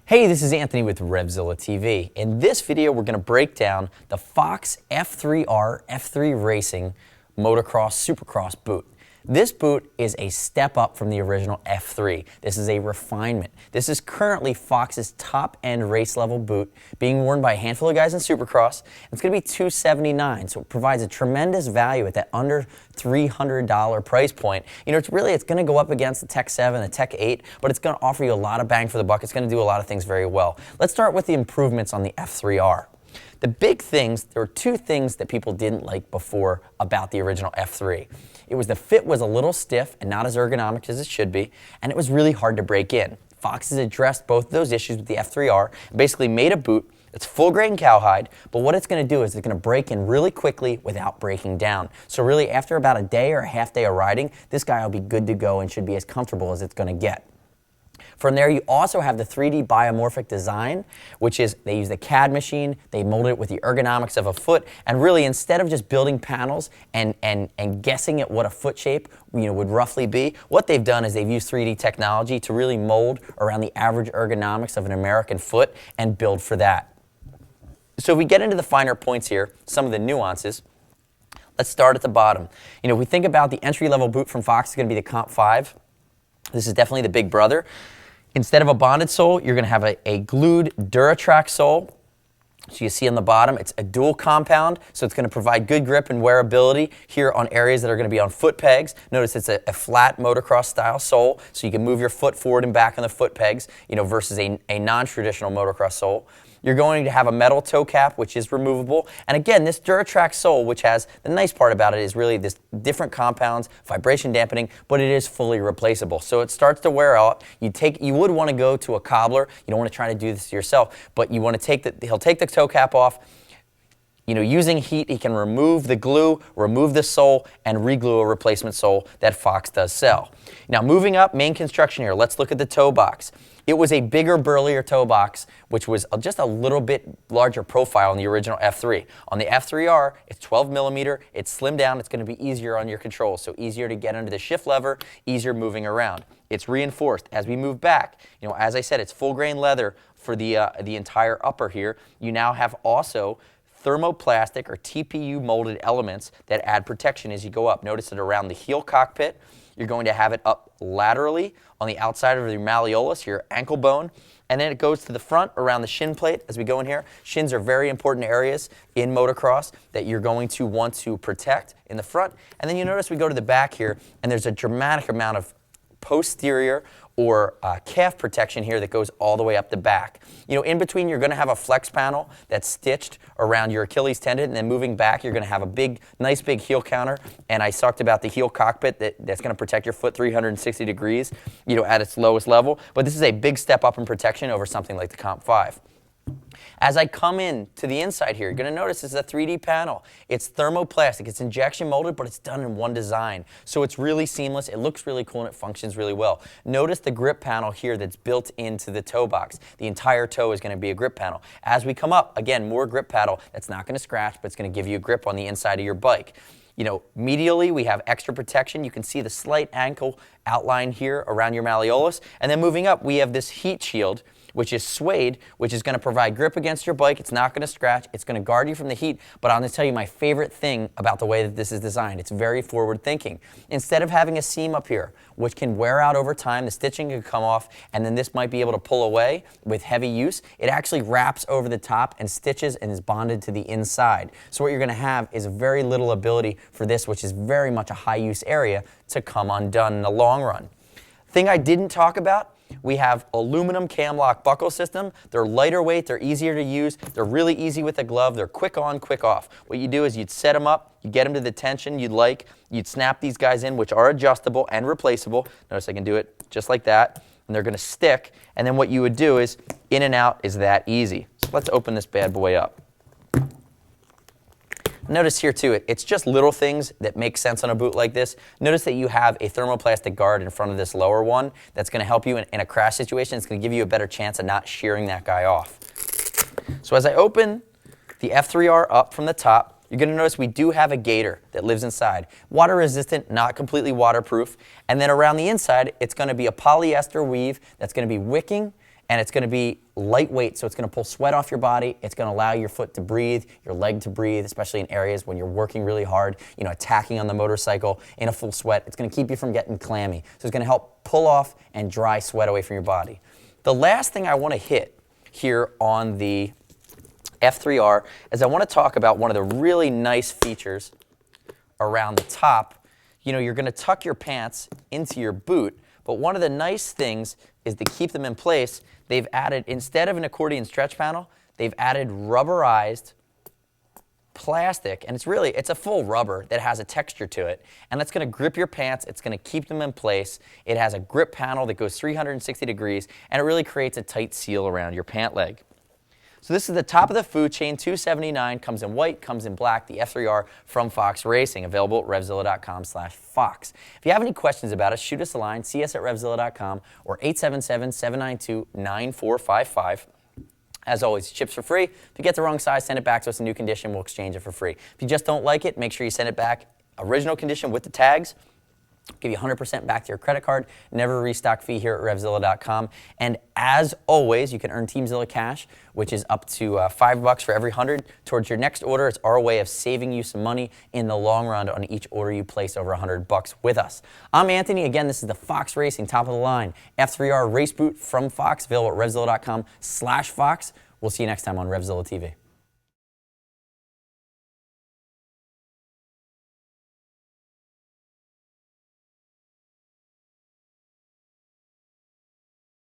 Hey, this is Anthony with RevZilla TV. In this video, we're going to break down the Fox F3R F3 Racing Motocross Supercross boot. This boot is a step up from the original F3. This is a refinement. This is currently Fox's top-end race-level boot, being worn by a handful of guys in Supercross. It's going to be $279, so it provides a tremendous value at that under $300 price point. You know, it's going to go up against the Tech 7, the Tech 8, but it's going to offer you a lot of bang for the buck. It's going to do a lot of things very well. Let's start with the improvements on the F3R. The big things, there were two things that people didn't like before about the original F3. It was the fit was a little stiff and not as ergonomic as it should be, and it was really hard to break in. Fox has addressed both of those issues with the F3R, basically made a boot that's full grain cowhide, but what it's going to do is it's going to break in really quickly without breaking down. So really, after about a day or a half day of riding, this guy will be good to go and should be as comfortable as it's going to get. From there, you also have the 3D biomorphic design, which is they use the CAD machine, they molded it with the ergonomics of a foot, and really instead of just building panels and guessing at what a foot shape would roughly be, what they've done is they've used 3D technology to really mold around the average ergonomics of an American foot and build for that. So if we get into the finer points here, some of the nuances, let's start at the bottom. You know, if we think about the entry-level boot from Fox, it's going to be the Comp 5. This is definitely the big brother. Instead of a bonded sole, you're going to have a glued Duratrak sole. So you see on the bottom, it's a dual compound, so it's going to provide good grip and wearability here on areas that are going to be on foot pegs. Notice it's a flat motocross style sole, so you can move your foot forward and back on the foot pegs, versus a non-traditional motocross sole. You're going to have a metal toe cap, which is removable. And again, this Duratrak sole, which has, the nice part about it is really this different compounds, vibration dampening, but it is fully replaceable. So it starts to wear out. You would want to go to a cobbler. You don't want to try to do this yourself, but you want to he'll take the toe cap off. Using heat, he can remove the glue, remove the sole, and re-glue a replacement sole that Fox does sell. Now, moving up, main construction here, let's look at the toe box. It was a bigger, burlier toe box, which was just a little bit larger profile in the original F3. On the F3R, it's 12 millimeter, it's slimmed down, it's going to be easier on your controls, so easier to get under the shift lever, easier moving around. It's reinforced. As we move back, as I said, it's full grain leather for the entire upper here. You now have also thermoplastic or TPU molded elements that add protection as you go up. Notice that around the heel cockpit, you're going to have it up laterally on the outside of your malleolus, your ankle bone, and then it goes to the front around the shin plate as we go in here. Shins are very important areas in motocross that you're going to want to protect in the front. And then you notice we go to the back here, and there's a dramatic amount of posterior or calf protection here that goes all the way up the back. In between, you're going to have a flex panel that's stitched around your Achilles tendon, and then moving back, you're going to have a nice big heel counter. And I talked about the heel cockpit that's going to protect your foot 360 degrees, at its lowest level. But this is a big step up in protection over something like the Comp 5. As I come in to the inside here, you're going to notice it's a 3D panel. It's thermoplastic. It's injection molded, but it's done in one design. So it's really seamless. It looks really cool, and it functions really well. Notice the grip panel here that's built into the toe box. The entire toe is going to be a grip panel. As we come up, again, more grip paddle. That's not going to scratch, but it's going to give you a grip on the inside of your bike. Medially, we have extra protection. You can see the slight ankle outline here around your malleolus. And then moving up, we have this heat shield, which is suede, which is going to provide grip against your bike. It's not going to scratch. It's going to guard you from the heat. But I'm going to tell you my favorite thing about the way that this is designed. It's very forward thinking. Instead of having a seam up here, which can wear out over time, the stitching can come off, and then this might be able to pull away with heavy use, it actually wraps over the top and stitches and is bonded to the inside. So what you're going to have is very little ability for this, which is very much a high use area, to come undone in the long run. Thing I didn't talk about, we have aluminum cam lock buckle system. They're lighter weight, they're easier to use, they're really easy with a glove, they're quick on, quick off. What you do is you'd set them up, you get them to the tension you'd like, you'd snap these guys in, which are adjustable and replaceable. Notice I can do it just like that, and they're going to stick, and then what you would do is in and out is that easy. So let's open this bad boy up. Notice here too, it's just little things that make sense on a boot like this. Notice that you have a thermoplastic guard in front of this lower one that's going to help you in a crash situation. It's going to give you a better chance of not shearing that guy off. So as I open the F3R up from the top, you're going to notice we do have a gaiter that lives inside. Water resistant, not completely waterproof. And then around the inside, it's going to be a polyester weave that's going to be wicking and it's going to be lightweight, so it's going to pull sweat off your body. It's going to allow your foot to breathe, your leg to breathe, especially in areas when you're working really hard, you know, attacking on the motorcycle in a full sweat. It's going to keep you from getting clammy. So it's going to help pull off and dry sweat away from your body. The last thing I want to hit here on the F3R is I want to talk about one of the really nice features around the top. You know, you're going to tuck your pants into your boot, but one of the nice things is to keep them in place. They've added, instead of an accordion stretch panel, they've added rubberized plastic, and it's a full rubber that has a texture to it, and that's going to grip your pants. It's going to keep them in place. It has a grip panel that goes 360 degrees, and it really creates a tight seal around your pant leg. So this is the top of the food chain, $279, comes in white, comes in black, the F3R from Fox Racing, available at RevZilla.com/Fox. If you have any questions about us, shoot us a line, see us at RevZilla.com or 877-792-9455. As always, ships for free. If you get the wrong size, send it back to us in new condition. We'll exchange it for free. If you just don't like it, make sure you send it back original condition with the tags. Give you 100% back to your credit card. Never a restock fee here at RevZilla.com. And as always, you can earn TeamZilla cash, which is up to $5 for every 100 towards your next order. It's our way of saving you some money in the long run on each order you place over $100 with us. I'm Anthony. Again, this is the Fox Racing top of the line F3R race boot from Fox, available at RevZilla.com/Fox. We'll see you next time on RevZilla TV.